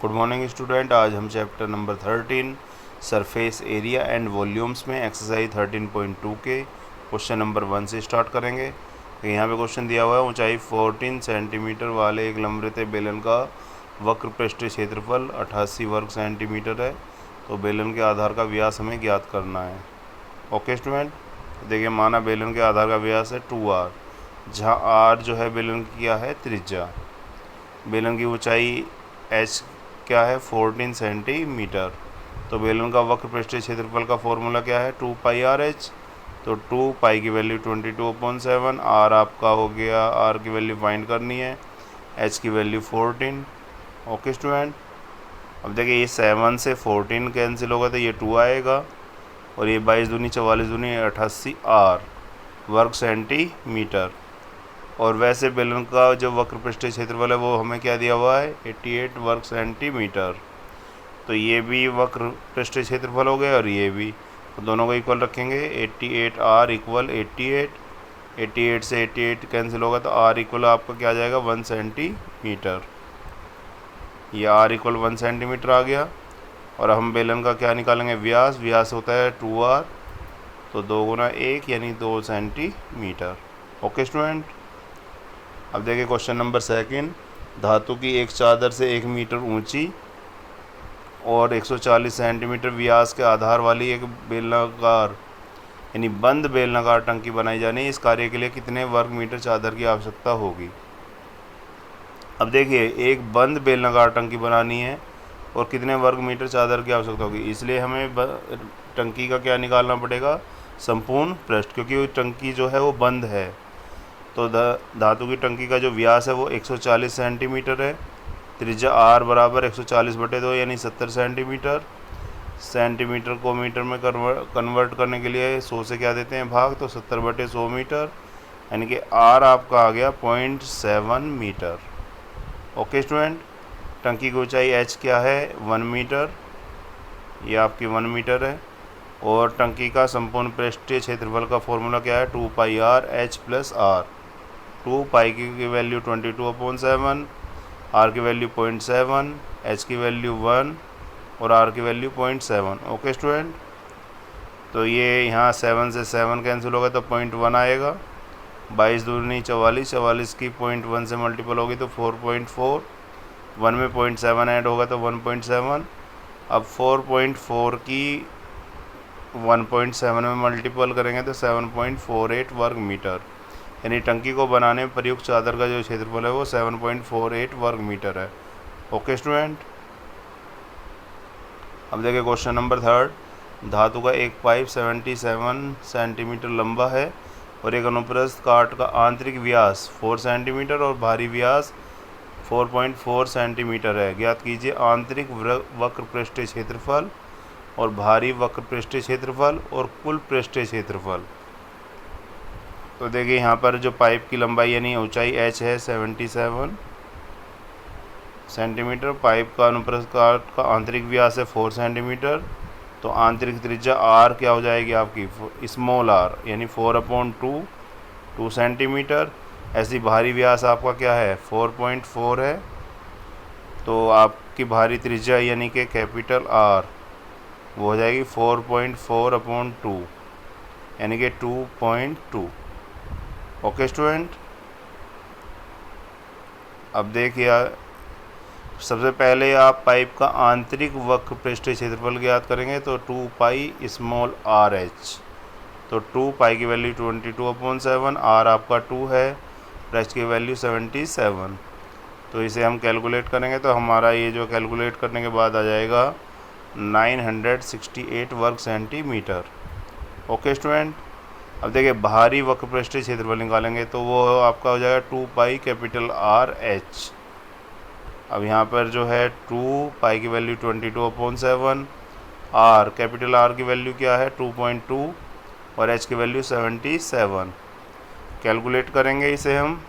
Good morning student. आज हम chapter number 13 surface area and volumes में एक्सरसाइज 13.2 के क्वेश्चन नंबर 1 से स्टार्ट करेंगे। तो यहाँ पे क्वेश्चन दिया हुआ है, ऊंचाई 14 सेंटीमीटर वाले एक लंबरेते बेलन का वक्र पृष्ठीय क्षेत्रफल 88 वर्ग सेंटीमीटर है। तो बेलन के आधार का व्यास हमें ज्ञात करना है। ओके स्टूडेंट, देखिए माना बेलन के आधार का व्यास है 2r, जहाँ r जो है बेलन की क्या है, त्रिज्या। बेलन की ऊंचाई h क्या है, 14 सेंटीमीटर। तो बेलन का वक्र पृष्ठीय क्षेत्रफल का फॉर्मूला क्या है, 2 पाई आर एच। तो 2 पाई की वैल्यू 22/7, आर आपका हो गया, आर की वैल्यू फाइंड करनी है, एच की वैल्यू 14। ओके स्टूडेंट, अब देखिए ये 7 से 14 कैंसिल होगा तो ये 2 आएगा, और ये 22 दूनी 44 दूनी 88 आर वर्ग सेंटीमीटर। और वैसे बेलन का जो वक्र पृष्ठीय क्षेत्रफल है वो हमें क्या दिया हुआ है, 88 वर्ग सेंटीमीटर। तो ये भी वक्र पृष्ठीय क्षेत्रफल हो गया और ये भी, तो दोनों को इक्वल रखेंगे। 88 आर इक्वल 88 से 88 कैंसिल होगा तो आर इक्वल आपका क्या आ जाएगा, 1 सेंटीमीटर। ये आर इक्वल 1 सेंटीमीटर आ गया। और हम बेलन का क्या निकालेंगे, व्यास। व्यास होता है 2r, तो 2 गुना 1 यानी 2 सेंटीमीटर। ओके स्टूडेंट, अब देखिए क्वेश्चन नंबर 2। धातु की एक चादर से 1 मीटर ऊंची और 140 सेंटीमीटर व्यास के आधार वाली एक बेलनाकार यानी बंद बेलनाकार टंकी बनाई जानी है। इस कार्य के लिए कितने वर्ग मीटर चादर की आवश्यकता होगी। अब देखिए एक बंद बेलनाकार टंकी बनानी है और कितने वर्ग मीटर चादर की आवश्यकता होगी, इसलिए हमें टंकी का क्या निकालना पड़ेगा, संपूर्ण पृष्ठ, क्योंकि वो टंकी जो है वो बंद है। तो धातु की टंकी का जो व्यास है वो 140 सेंटीमीटर है। त्रिज्या r बराबर 140/2 यानी 70 सेंटीमीटर। सेंटीमीटर को मीटर में कन्वर्ट करने के लिए 100 से क्या देते हैं, भाग, तो 70/100 मीटर, यानी कि r आपका आ गया 0.7 मीटर। ओके स्टूडेंट, टंकी की ऊंचाई h क्या है, 1 मीटर, ये आपकी 1 मीटर है। और टंकी का संपूर्ण पृष्ठीय क्षेत्रफल का फॉर्मूला क्या है, 2 पाई आर एच प्लस आर। 2 पाई की वैल्यू 22/7, आर की वैल्यू 0.7, एच की वैल्यू 1 और आर की वैल्यू 0.7। ओके स्टूडेंट, तो ये यहाँ 7 से 7 कैंसिल होगा तो 0.1 आएगा। 22 दूनी 44, 44 की 0.1 से मल्टीपल होगी तो 4.4, 1 में 0.7 ऐड होगा तो 1.7। अब 4.4 की 1.7 में मल्टीपल करेंगे तो 7.48 वर्ग मीटर, यानी टंकी को बनाने में प्रयुक्त चादर का जो क्षेत्रफल है वो 7.48 वर्ग मीटर है। ओके स्टूडेंट, अब देखिए क्वेश्चन नंबर 3। धातु का एक पाइप 77 सेंटीमीटर लंबा है और एक अनुप्रस्थ काट का आंतरिक व्यास 4 सेंटीमीटर और बाहरी व्यास 4.4 सेंटीमीटर है। ज्ञात कीजिए आंतरिक वक्र पृष्ठीय क्षेत्रफल और बाहरी वक्र पृष्ठीय क्षेत्रफल और कुल पृष्ठीय क्षेत्रफल। तो देखिए यहाँ पर जो पाइप की लंबाई यानी ऊंचाई h है 77 सेंटीमीटर, पाइप का अनुप्रस्थ काट का आंतरिक व्यास है 4 सेंटीमीटर, तो आंतरिक त्रिज्या r क्या हो जाएगी आपकी, स्मॉल r यानी 4/2 2 सेंटीमीटर। ऐसी बाहरी व्यास आपका क्या है, 4.4 है, तो आपकी बाहरी त्रिज्या यानी कि कैपिटल R वो हो जाएगी 4.4/2 यानी कि 2.2। ओके स्टूडेंट, अब देखिए सबसे पहले आप पाइप का आंतरिक वक्र पृष्ठीय क्षेत्रफल ज्ञात करेंगे तो 2 पाई स्मॉल आर एच। तो 2 पाई की वैल्यू 22/7, आर आपका 2 है, एच की वैल्यू 77। तो इसे हम कैलकुलेट करेंगे तो हमारा ये जो कैलकुलेट करने के बाद आ जाएगा 968 वर्ग सेंटीमीटर। ओके स्टूडेंट, अब देखिए बाहरी वक्र पृष्ठीय क्षेत्रफल निकालेंगे तो वो आपका हो जाएगा 2 पाई कैपिटल आर एच। अब यहाँ पर जो है 2 पाई की वैल्यू 22/7, आर कैपिटल आर की वैल्यू क्या है 2.2 और एच की वैल्यू 77। कैलकुलेट करेंगे इसे हम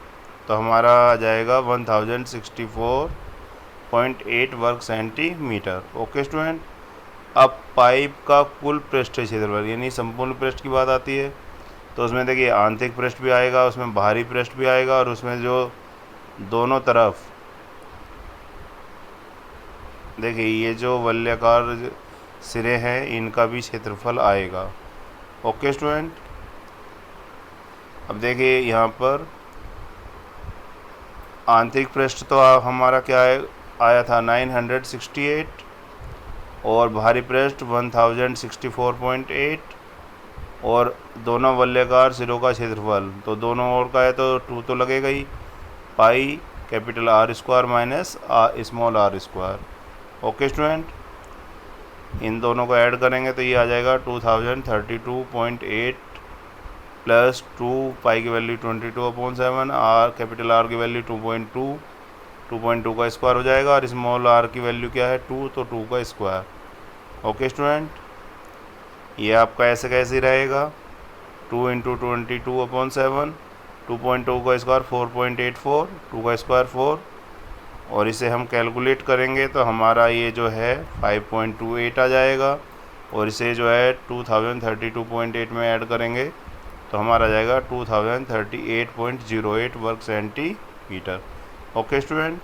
तो हमारा आ जाएगा 1064.8 वर्ग सेंटीमीटर। ओके स्टूडेंट, अब पाइप का कुल पृष्ठीय क्षेत्रफल यानी संपूर्ण पृष्ठ की बात आती है, तो उसमें देखिए आंतरिक पृष्ठ भी आएगा, उसमें बाहरी पृष्ठ भी आएगा, और उसमें जो दोनों तरफ देखिए ये जो वलयाकार सिरे हैं इनका भी क्षेत्रफल आएगा। ओके स्टूडेंट, अब देखिए यहाँ पर आंतरिक पृष्ठ तो हमारा क्या है आया था 968 और बाहरी पृष्ठ 1064.8 और दोनों वलयाकार सिरों का क्षेत्रफल तो दोनों ओर का है तो 2 तो लगेगा ही, pi capital R square minus small r square. Okay student, इन दोनों को ऐड करेंगे तो ये आ जाएगा 2032.8 प्लस 2 पाई की वैल्यू 22/7 r कैपिटल R की वैल्यू 2.2 का स्क्वायर हो जाएगा और स्मॉल r की वैल्यू क्या है 2 तो 2 का स्क्वायर। ओके स्टूडेंट, ये आपका ऐसे कैसे रहेगा 2 × 22/7 2.2 का स्क्वायर 4.84 2 का स्क्वायर 4 और इसे हम कैलकुलेट करेंगे तो हमारा ये जो है 5.28 आ जाएगा और इसे जो है 2032.8 में ऐड करेंगे तो हमारा आ जाएगा 2038.08 वर्ग सेंटीमीटर। ओके स्टूडेंट,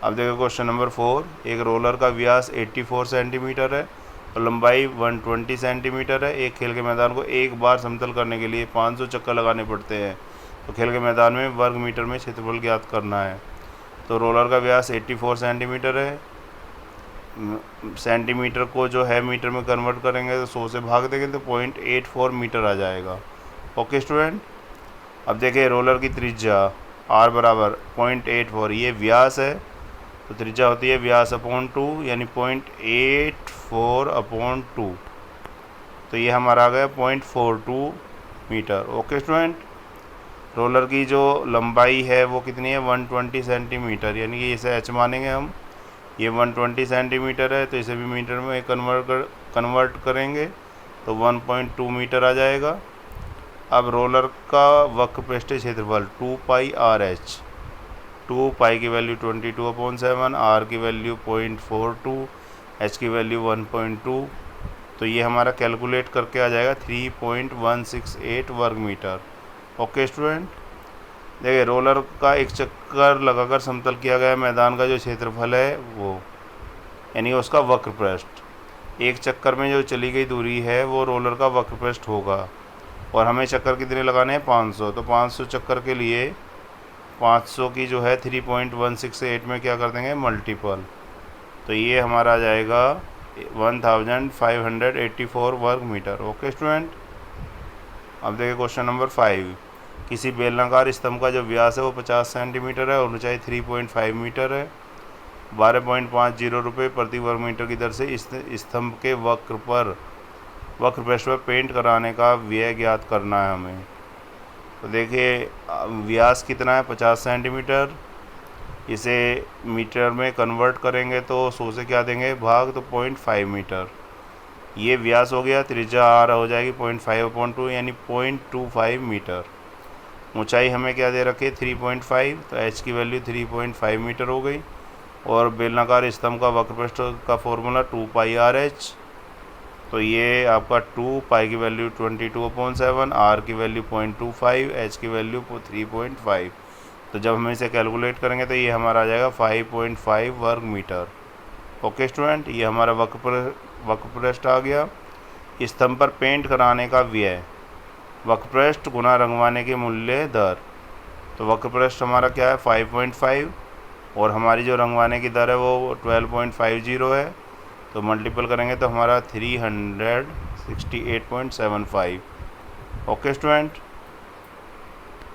अब देखो क्वेश्चन नंबर 4। एक रोलर का व्यास 84 सेंटीमीटर है और लंबाई 120 सेंटीमीटर है। एक खेल के मैदान को एक बार समतल करने के लिए 500 चक्कर लगाने पड़ते हैं, तो खेल के मैदान में वर्ग मीटर में क्षेत्रफल ज्ञात करना है। तो रोलर का व्यास 84 सेंटीमीटर है, सेंटीमीटर को जो है मीटर में कन्वर्ट करेंगे तो 100 से भाग देंगे तो 0.84 मीटर आ जाएगा। ओके स्टूडेंट, अब देखिए रोलर की त्रिज्या r बराबर 0.84, ये व्यास है तो त्रिज्या होती है व्यास अपॉन 2 यानी 0.84/2, तो ये हमारा आ गया 0.42 मीटर। ओके स्टूडेंट, रोलर की जो लंबाई है वो कितनी है 120 सेंटीमीटर, यानी कि इसे h मानेंगे हम, ये 120 सेंटीमीटर है तो इसे भी मीटर में कन्वर्ट करेंगे तो 1.2 मीटर आ जाएगा। अब रोलर का वक्र पृष्ठीय क्षेत्रफल 2 पाई RH, 2 पाई की वैल्यू 22/7, r की वैल्यू 0.42, h की वैल्यू 1.2, तो ये हमारा कैलकुलेट करके आ जाएगा 3.168 वर्ग मीटर। ओके स्टूडेंट, देखिए रोलर का एक चक्कर लगाकर समतल किया गया मैदान का जो क्षेत्रफल है वो यानी उसका वक्र पृष्ठ, एक चक्कर में जो चली गई दूरी है वो रोलर का वक्र पृष्ठ होगा और हमें चक्कर कितने लगाने हैं 500, तो 500 चक्कर के लिए 500 की जो है 3.168 में क्या कर देंगे मल्टीपल, तो ये हमारा आ जाएगा 1584 वर्ग मीटर। ओके स्टूडेंट, अब देखिए क्वेश्चन नंबर 5। किसी बेलनाकार स्तंभ का जो व्यास है वो 50 सेंटीमीटर है और ऊंचाई 3.5 मीटर है। 12.50 रुपये प्रति वर्ग मीटर की दर से इस स्तंभ के वक्र पृष्ठ पर पेंट कराने का व्यय ज्ञात करना है हमें। तो देखिए व्यास कितना है 50 सेंटीमीटर, इसे मीटर में कन्वर्ट करेंगे तो 100 से क्या देंगे भाग तो 0.5 मीटर, ये व्यास हो गया। त्रिज्या r हो जाएगी 0.5/2 यानी 0.25 मीटर। ऊंचाई हमें क्या दे रखी है 3.5, तो h की वैल्यू 3.5 मीटर हो गई और बेलनाकार स्तंभ का वक्र पृष्ठ का फॉर्मूला 2 पाई RH, तो ये आपका 2 पाई की वैल्यू 22/7, r की वैल्यू 0.25, h की वैल्यू 3.5, तो जब हम इसे कैलकुलेट करेंगे तो ये हमारा आ जाएगा 5.5 वर्ग मीटर। ओके स्टूडेंट, ये हमारा वक्र पृष्ठ आ गया। स्तंभ पर पेंट कराने का व्यय वक्र पृष्ठ गुना रंगवाने के मूल्य दर, तो वक्र पृष्ठ हमारा क्या है 5.5 और हमारी जो रंगवाने की दर है वो 12.50 है, तो मल्टीपल करेंगे तो हमारा 368.75। Okay student,